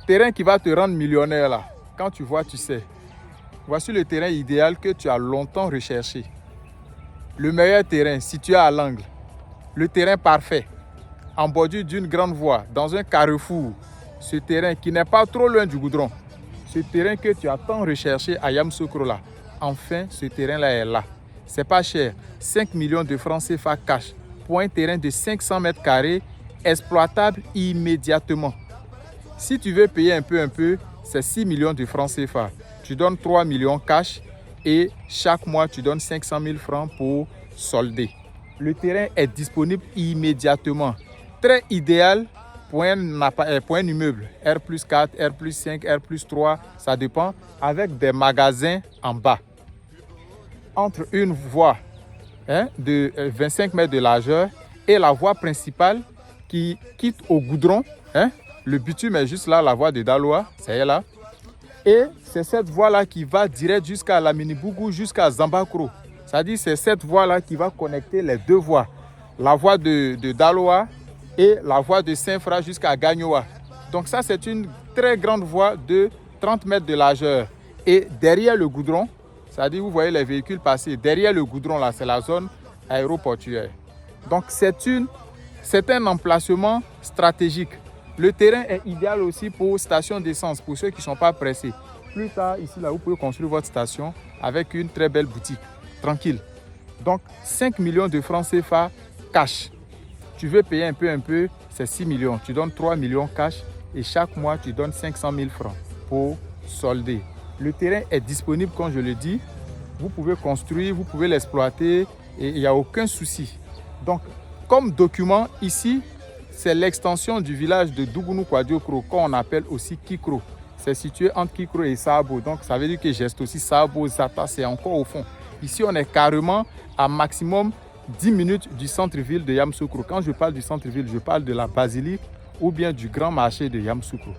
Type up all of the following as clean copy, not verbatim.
terrain qui va te rendre millionnaire là. Quand tu vois, tu sais. Voici le terrain idéal que tu as longtemps recherché. Le meilleur terrain situé à l'angle. Le terrain parfait, en bordure d'une grande voie, dans un carrefour. Ce terrain qui n'est pas trop loin du goudron. Ce terrain que tu as tant recherché à Yamoussoukro là. Enfin, ce terrain-là est là. C'est pas cher. 5 millions de francs CFA cash pour un terrain de 500 mètres carrés exploitable immédiatement. Si tu veux payer un peu, c'est 6 millions de francs CFA. Tu donnes 3 millions cash et chaque mois, tu donnes 500 000 francs pour solder. Le terrain est disponible immédiatement. Très idéal pour un immeuble. R+4, R+5, R+3, ça dépend, avec des magasins en bas. Entre une voie de 25 mètres de largeur et la voie principale qui quitte au goudron. Le bitume est juste là, la voie de Daloa, c'est là. Et c'est cette voie-là qui va direct jusqu'à Lamine-Bougou, jusqu'à Zambakro. C'est-à-dire c'est cette voie-là qui va connecter les deux voies. La voie de Daloa et la voie de Saint-Fra jusqu'à Gagnoa. Donc ça, c'est une très grande voie de 30 mètres de largeur. Et derrière le goudron, c'est-à-dire vous voyez les véhicules passer, derrière le goudron, là, c'est la zone aéroportuaire. Donc c'est un emplacement stratégique. Le terrain est idéal aussi pour station d'essence, pour ceux qui ne sont pas pressés. Plus tard, ici, là, vous pouvez construire votre station avec une très belle boutique, tranquille. Donc, 5 millions de francs CFA cash. Tu veux payer un peu, c'est 6 millions. Tu donnes 3 millions cash et chaque mois, tu donnes 500 000 francs pour solder. Le terrain est disponible, comme je le dis. Vous pouvez construire, vous pouvez l'exploiter et il n'y a aucun souci. Donc, comme document, ici, c'est l'extension du village de Dougounou-Kwadiokro, qu'on appelle aussi Kikro. C'est situé entre Kikro et Sabo. Donc, ça veut dire que geste aussi Sabo, Zata, c'est encore au fond. Ici, on est carrément à maximum 10 minutes du centre-ville de Yamoussoukro. Quand je parle du centre-ville, je parle de la basilique ou bien du grand marché de Yamoussoukro.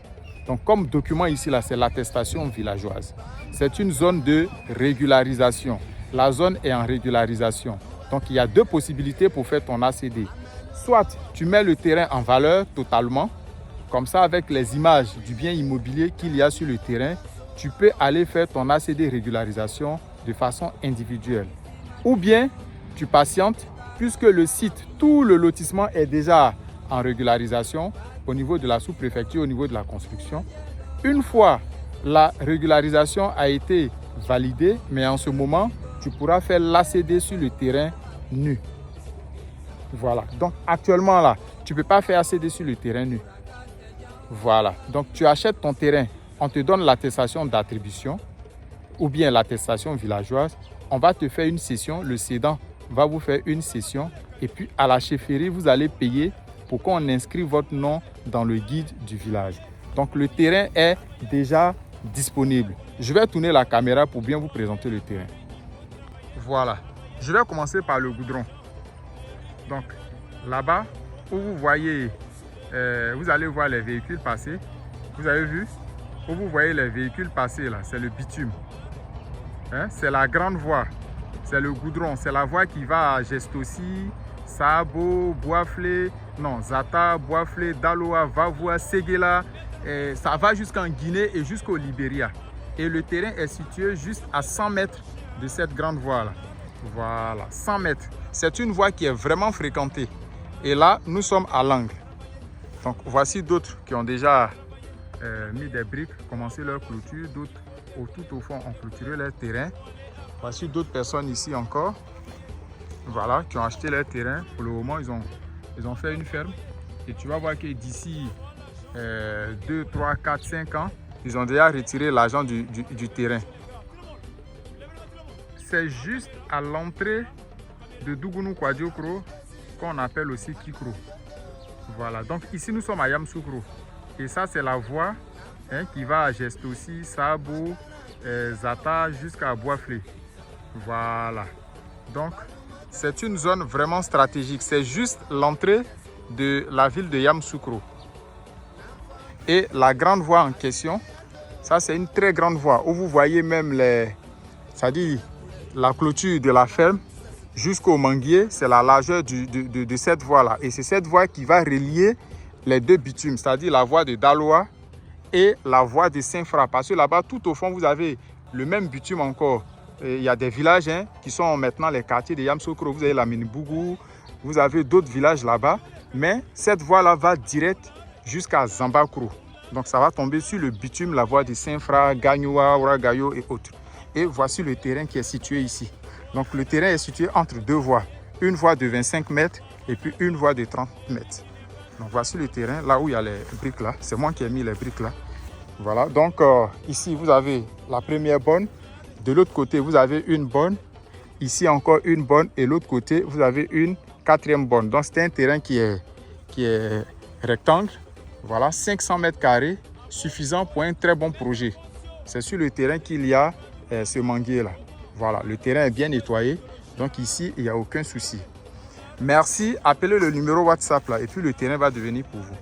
Donc, comme document ici, là, c'est l'attestation villageoise. C'est une zone de régularisation. La zone est en régularisation. Donc, il y a deux possibilités pour faire ton ACD. Soit tu mets le terrain en valeur totalement, comme ça avec les images du bien immobilier qu'il y a sur le terrain, tu peux aller faire ton ACD régularisation de façon individuelle. Ou bien tu patientes puisque le site, tout le lotissement est déjà en régularisation au niveau de la sous-préfecture, au niveau de la construction. Une fois la régularisation a été validée, mais en ce moment, tu pourras faire l'ACD sur le terrain nu. Voilà, donc actuellement là, tu ne peux pas faire ACD sur le terrain nu. Voilà, donc tu achètes ton terrain, on te donne l'attestation d'attribution ou bien l'attestation villageoise. On va te faire une session, le cédant va vous faire une session et puis à la chefferie, vous allez payer pour qu'on inscrive votre nom dans le guide du village. Donc le terrain est déjà disponible. Je vais tourner la caméra pour bien vous présenter le terrain. Voilà, je vais commencer par le goudron. Donc là-bas où vous voyez, vous allez voir les véhicules passer. Vous avez vu? Où vous voyez les véhicules passer là, c'est le bitume. C'est la grande voie, c'est le goudron, c'est la voie qui va à Gestossi, Sabo, Boaflé, non, Zata, Boaflé, Daloa, Vavoua, Séguéla. Ça va jusqu'en Guinée et jusqu'au Libéria. Et le terrain est situé juste à 100 mètres de cette grande voie là. Voilà, 100 mètres. C'est une voie qui est vraiment fréquentée. Et là, nous sommes à l'angle. Donc, voici d'autres qui ont déjà mis des briques, commencé leur clôture. D'autres, tout au fond, ont clôturé leur terrain. Voici d'autres personnes ici encore. Voilà, qui ont acheté leur terrain. Pour le moment, ils ont fait une ferme. Et tu vas voir que d'ici 2, 3, 4, 5 ans, ils ont déjà retiré l'argent du terrain. C'est juste à l'entrée de Dougounou-Kwadiokro qu'on appelle aussi Kikro. Voilà, donc ici nous sommes à Yamoussoukro. Et ça c'est la voie qui va à Gestossi, Sabo, Zata jusqu'à Boaflé. Voilà, donc c'est une zone vraiment stratégique. C'est juste l'entrée de la ville de Yamoussoukro. Et la grande voie en question, ça c'est une très grande voie où vous voyez même c'est-à-dire la clôture de la ferme jusqu'au manguier, c'est la largeur de cette voie-là. Et c'est cette voie qui va relier les deux bitumes, c'est-à-dire la voie de Daloa et la voie de Saint-Fra. Parce que là-bas, tout au fond, vous avez le même bitume encore. Il y a des villages qui sont maintenant les quartiers de Yamoussoukro. Vous avez la Minibougou, vous avez d'autres villages là-bas. Mais cette voie-là va direct jusqu'à Zambakro. Donc ça va tomber sur le bitume, la voie de Saint-Fra, Gagnoua, Ouragayo et autres. Et voici le terrain qui est situé ici. Donc le terrain est situé entre deux voies. Une voie de 25 mètres et puis une voie de 30 mètres. Donc voici le terrain, là où il y a les briques là. C'est moi qui ai mis les briques là. Voilà, donc ici vous avez la première borne. De l'autre côté, vous avez une borne. Ici encore une borne. Et l'autre côté, vous avez une quatrième borne. Donc c'est un terrain qui est rectangle. Voilà, 500 mètres carrés, suffisant pour un très bon projet. C'est sur le terrain qu'il y a ce manguier là. Voilà, le terrain est bien nettoyé. Donc ici, il n'y a aucun souci. Merci, appelez le numéro WhatsApp là et puis le terrain va devenir pour vous.